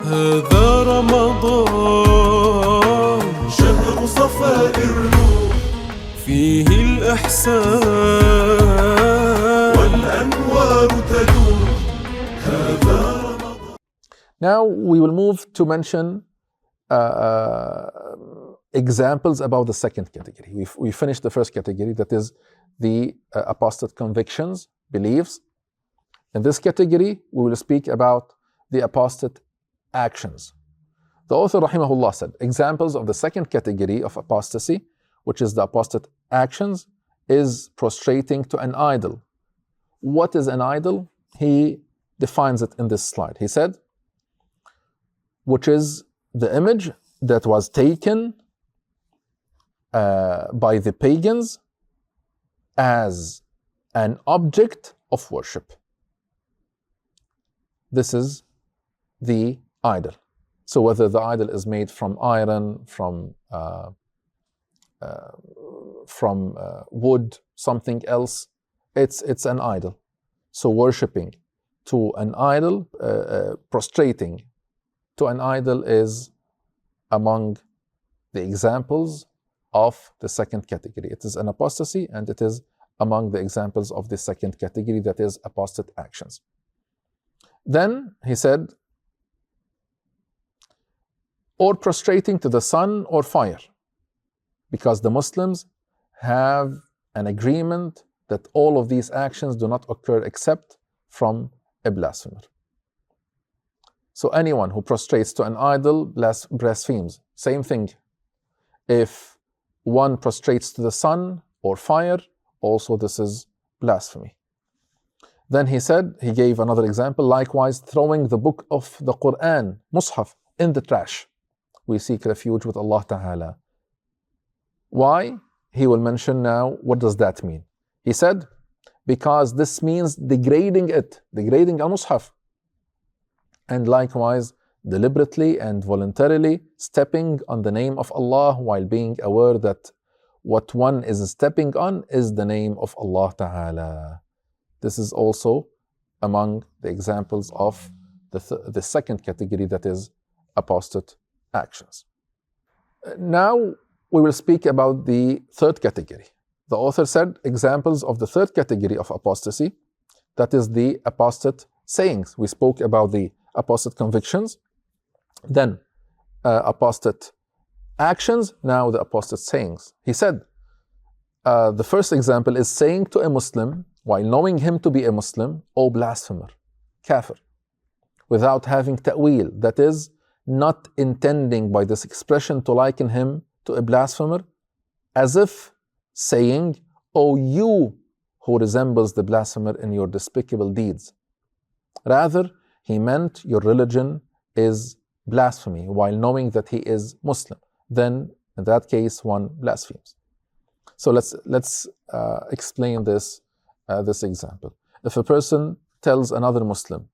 هذا رمضان شهر صفاء الروح فيه الإحسان والأنوار تدور هذا رمضان. Now we will move to mention examples about the second category. We finished the first category, that is the apostate convictions, beliefs. In this category, we will speak about the apostate actions. The author, rahimahullah, said, examples of the second category of apostasy, which is the apostate actions, is prostrating to an idol. What is an idol? He defines it in this slide. He said, which is the image that was taken by the pagans as an object of worship. This is the idol. So whether the idol is made from iron, from wood, something else, it's an idol. So worshipping to an idol, prostrating to an idol is among the examples of the second category. It is an apostasy, and it is among the examples of the second category, that is apostate actions. Then he said, or prostrating to the sun or fire, because the Muslims have an agreement that all of these actions do not occur except from a blasphemer. So anyone who prostrates to an idol blasphemes. Same thing. If one prostrates to the sun or fire, also this is blasphemy. Then he said, he gave another example, likewise throwing the book of the Quran, Mus'haf, in the trash. We seek refuge with Allah Ta'ala. Why? He will mention now, what does that mean? He said, because this means degrading it, degrading al-Mus'haf. And likewise, deliberately and voluntarily stepping on the name of Allah while being aware that what one is stepping on is the name of Allah Ta'ala. This is also among the examples of the second category, that is apostate actions. Now we will speak about the third category. The author said examples of the third category of apostasy, that is the apostate sayings. We spoke about the apostate convictions, then apostate actions, now the apostate sayings. He said, the first example is saying to a Muslim, while knowing him to be a Muslim, O blasphemer, kafir, without having ta'wil, that is, not intending by this expression to liken him to a blasphemer, as if saying, O you who resembles the blasphemer in your despicable deeds. Rather, he meant your religion is blasphemy, while knowing that he is Muslim. Then, in that case, one blasphemes. So let's explain this example. If a person tells another Muslim,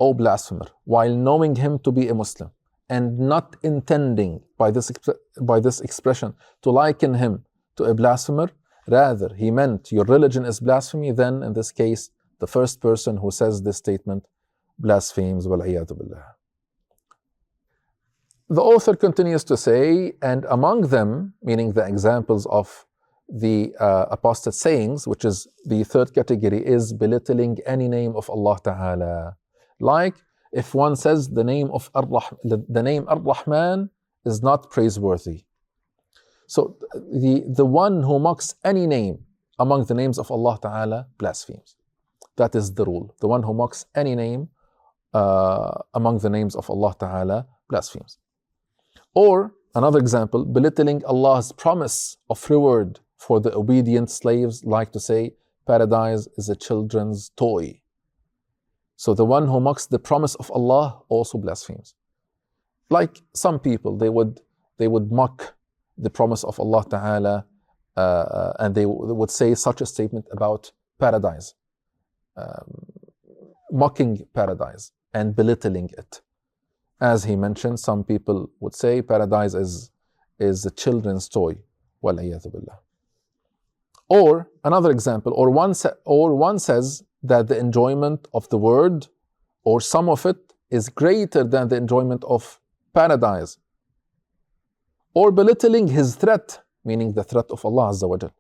O blasphemer, while knowing him to be a Muslim, and not intending by this expression to liken him to a blasphemer, rather he meant your religion is blasphemy, then in this case, the first person who says this statement blasphemes, wal-'iyadhu billah. The author continues to say, and among them, meaning the examples of the apostate sayings, which is the third category, is belittling any name of Allah Ta'ala. Like if one says the name Ar-Rahman is not praiseworthy. So the one who mocks any name among the names of Allah Ta'ala blasphemes. That is the rule. The one who mocks any name among the names of Allah Ta'ala blasphemes. Or another example, belittling Allah's promise of reward for the obedient slaves, like to say, paradise is a children's toy. So the one who mocks the promise of Allah also blasphemes. Like some people, they would mock the promise of Allah Ta'ala, and they would say such a statement about paradise, mocking paradise and belittling it. As he mentioned, some people would say paradise is a children's toy. Wal-'iyadhu billah. Or another example, or one says that the enjoyment of the word or some of it is greater than the enjoyment of paradise, or belittling his threat, meaning the threat of Allah Azza wa Jal.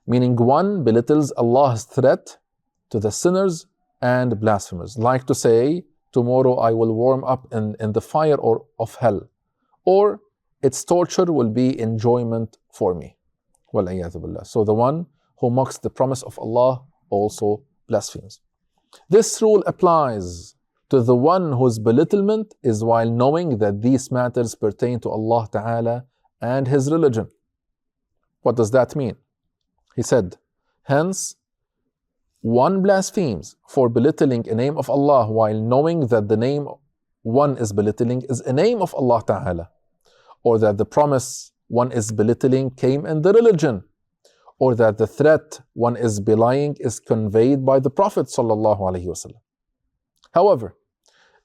Meaning one belittles Allah's threat to the sinners and blasphemers, like to say, tomorrow I will warm up in the fire of hell, or its torture will be enjoyment for me. Wal-iyadhu billah. So the one who mocks the promise of Allah also blasphemes. This rule applies to the one whose belittlement is while knowing that these matters pertain to Allah Ta'ala and His religion. What does that mean? He said, hence, one blasphemes for belittling a name of Allah while knowing that the name one is belittling is a name of Allah Ta'ala, or that the promise one is belittling came in the religion, or that the threat one is belying is conveyed by the Prophet Sallallahu Alaihi Wasallam. However,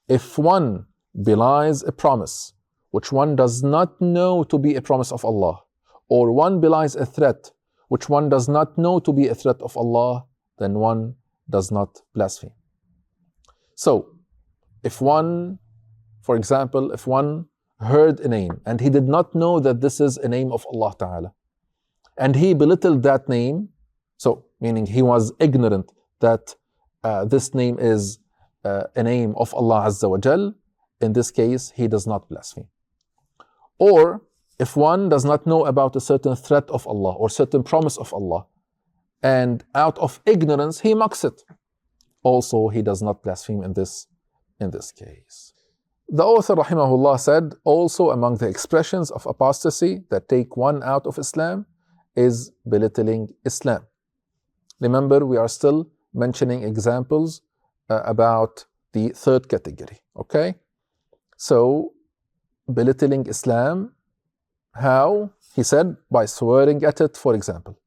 if one belies a promise which one does not know to be a promise of Allah, or one belies a threat which one does not know to be a threat of Allah, then one does not blaspheme. So, if one, for example, if one heard a name and he did not know that this is a name of Allah Ta'ala, and he belittled that name, so meaning he was ignorant that this name is a name of Allah Azza wa Jal, in this case he does not blaspheme. Or if one does not know about a certain threat of Allah or certain promise of Allah, and out of ignorance he mocks it, also he does not blaspheme in this case. The author rahimahullah said, also among the expressions of apostasy that take one out of Islam is belittling Islam. Remember, we are still mentioning examples about the third category, okay? So, belittling Islam, how? He said, by swearing at it, for example.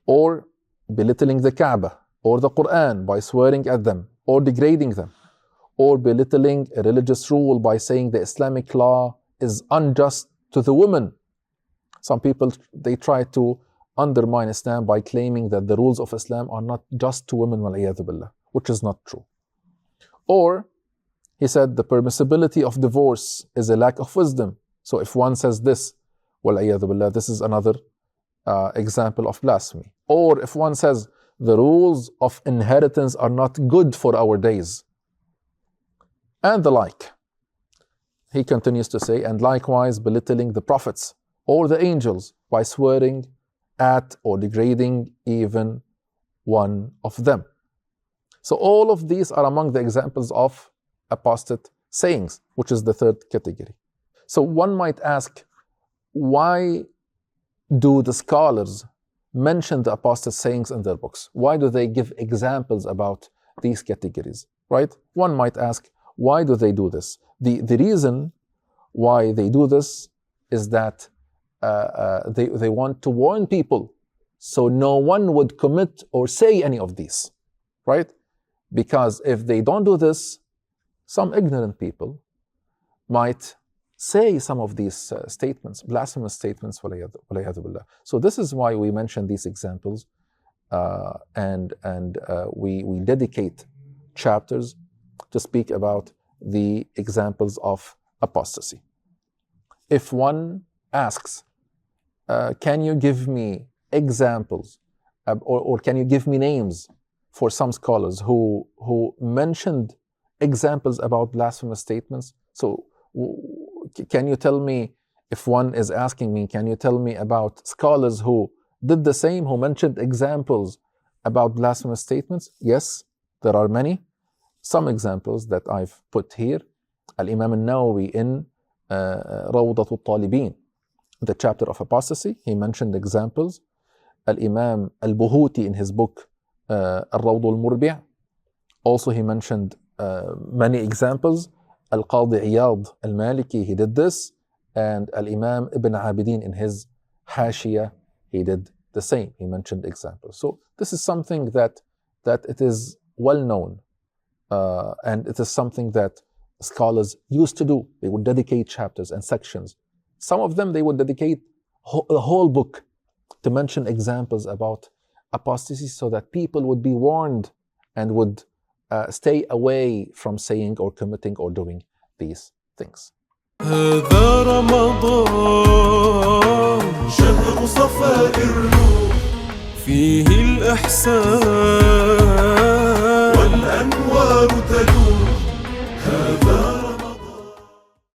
Or belittling the Kaaba or the Quran by swearing at them or degrading them. Or belittling a religious rule by saying the Islamic law is unjust to the women. Some people, they try to undermine Islam by claiming that the rules of Islam are not just to women, wal-iyadhu billah, which is not true. Or, he said, the permissibility of divorce is a lack of wisdom. So if one says this, wal-iyadhu billah, this is another example of blasphemy. Or if one says, the rules of inheritance are not good for our days, and the like. He continues to say, and likewise belittling the prophets or the angels by swearing at or degrading even one of them. So all of these are among the examples of apostate sayings, which is the third category. So one might ask, why do the scholars mention the apostate sayings in their books? Why do they give examples about these categories, right? One might ask, why do they do this? The reason why they do this is that they want to warn people so no one would commit or say any of these, right? Because if they don't do this, some ignorant people might say some of these statements, blasphemous statements, وَلَيَذُ billah. So this is why we mention these examples and we dedicate chapters to speak about the examples of apostasy. If one asks, can you give me examples or can you give me names for some scholars who mentioned examples about blasphemous statements? So can you tell me, if one is asking me, can you tell me about scholars who did the same, who mentioned examples about blasphemous statements? Yes, there are many. Some examples that I've put here. Al-Imam al-Nawawi in Rawdat al-Talibin, the chapter of apostasy, he mentioned examples. Al-Imam al-Buhuti in his book Al-Rawd al-Murbi', also he mentioned many examples. Al-Qadi Iyad al-Maliki, he did this, and Al-Imam Ibn Abidin in his Hashiyah, he did the same. He mentioned examples. So this is something that it is well known, and it is something that scholars used to do. They would dedicate chapters and sections. Some of them, they would dedicate a whole book to mention examples about apostasy so that people would be warned and would stay away from saying or committing or doing these things. هذا رمضان شهر صفاء الروح فيه الإحسان